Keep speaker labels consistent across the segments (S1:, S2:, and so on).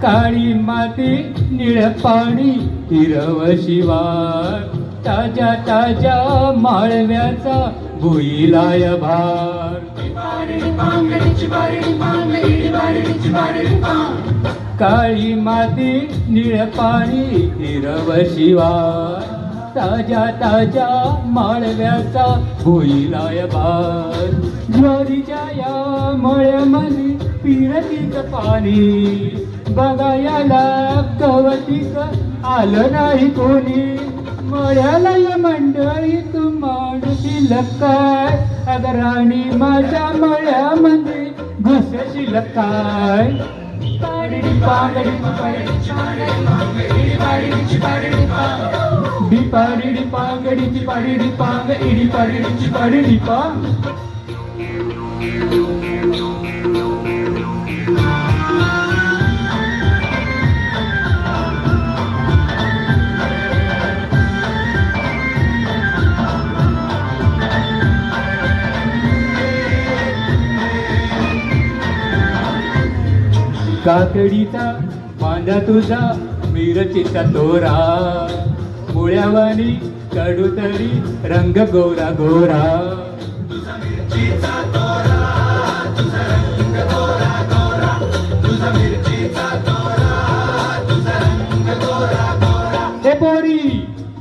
S1: काळी माती निळ पाणी हिरव शिवार ताज्या ताज्या माळव्याचा भुईलाय भार काळी माती निळ पाणी हिरव शिवार ताज्या ताज्या माळव्याचा भुईलाय भार ज्वारीच्या या मळ्यामध्ये पिरतीच पाणी बघायला कवतिक आलं नाही कोणी मळ्याला या मंडळी तू मांडशील काय अगं राणी माझ्या मळ्यामध्ये घुसशील काय डिपाडी पांगडीची पाडी डिपांग इडी पाडीची पाडी डिपांग काकडीचा बांधा तुझा मिरचीचा तोरा मुळ्यावानी कडू तरी रंग गोरा गोरा हे पोरी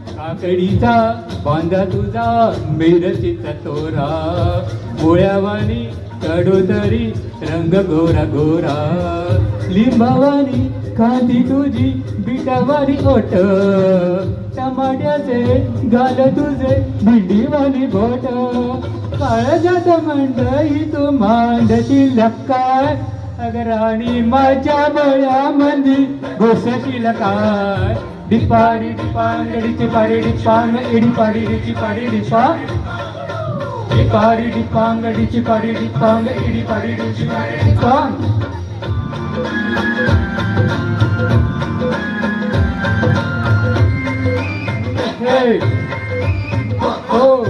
S1: काकडीचा बांधा तुझा मिरचीचा तोरा मुळ्यावानी कडू तरी रंग गोरा गोरा लिंबावानी खाती तुझी बिटावानी ओट टमाट्याचे गाल तुझे भेंडीवानी बोट काळजात मंडई तू मांडशील काय अगं राणी माझ्या बळ्यामध्ये घुसशील काय डिपाडी डिपांगडीची पाडी डिपांग इडी पाडीची पाडी डिपा डिपाडी डिपांगडीची पाडी डिपांग इडी पाडीची पाडी डिपांग Hey! Oh!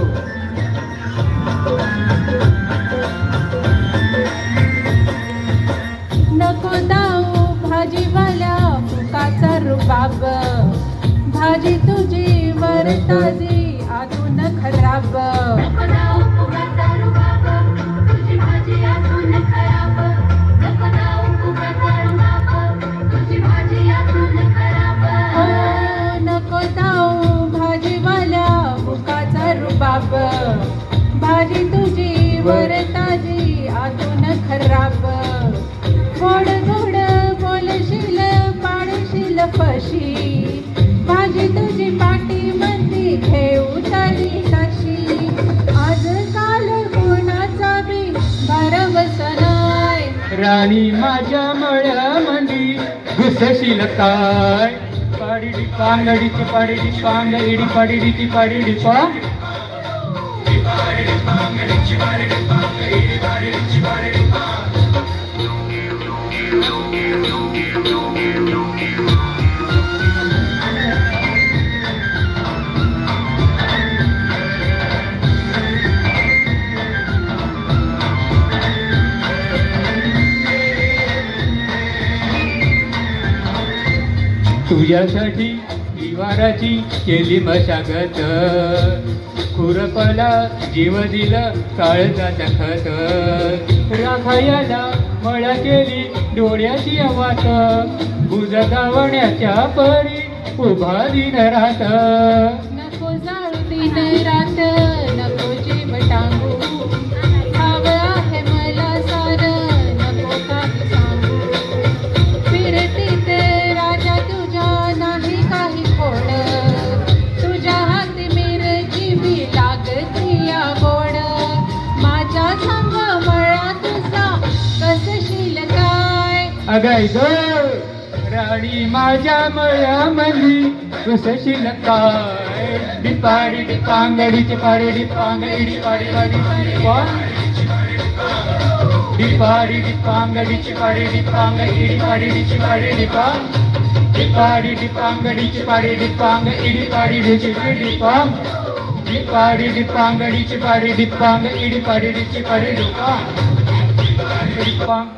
S2: नको दाऊ भाजीवाल्या फुकाचा रुबाब भाजी तुझी वर ताजी आतून खराब भाजी तुझी वर ताजी आतून खराब गोड गोड बोलशील पाडशील फशी भाजी तुझी पाटी मंदी घेऊ तरी कशी आजकाल कोणाचा बी भरवस नाय
S1: राणी माझ्या मळ्यामध्ये घुसशील काय पाडी डिपांगडीची पाडी डिपांग इडी पाडीची पाडी डिपा तुझ्यासाठी दिवाराची केली मशागत खुरपला जीव दिलं काळजात खत राखायला मळा केली डोळ्याची वाट बुज गावण्याच्या परी उभा दिन रात
S2: नको जाळू दिन रात नको जीव टांगू हवं आहे मला सार नको काही सांगू फिरतीत राजा तुझ्या नाही काही खोड तुझ्या हाती मिरची बी लागती या गोड माझ्या संग मळा तुझा
S1: अगाई ग राणी माझ्या मळ्यामंदी रुसशील काय डिपाडी डिपांगडीची पाडी डिपांग इडी पाडी पाडी डिपाडी डिपांगडीची पाडी डिपांग इडी पाडी डिची पाडी डिपांग डिपाडी डिपांगडीची पाडी डिपांग इडी पाडी डिची डिपांग डिपाडी डिपांगडीची पाडी डिपांग इडी पाडी डिची पाडी डिपांग डिपांग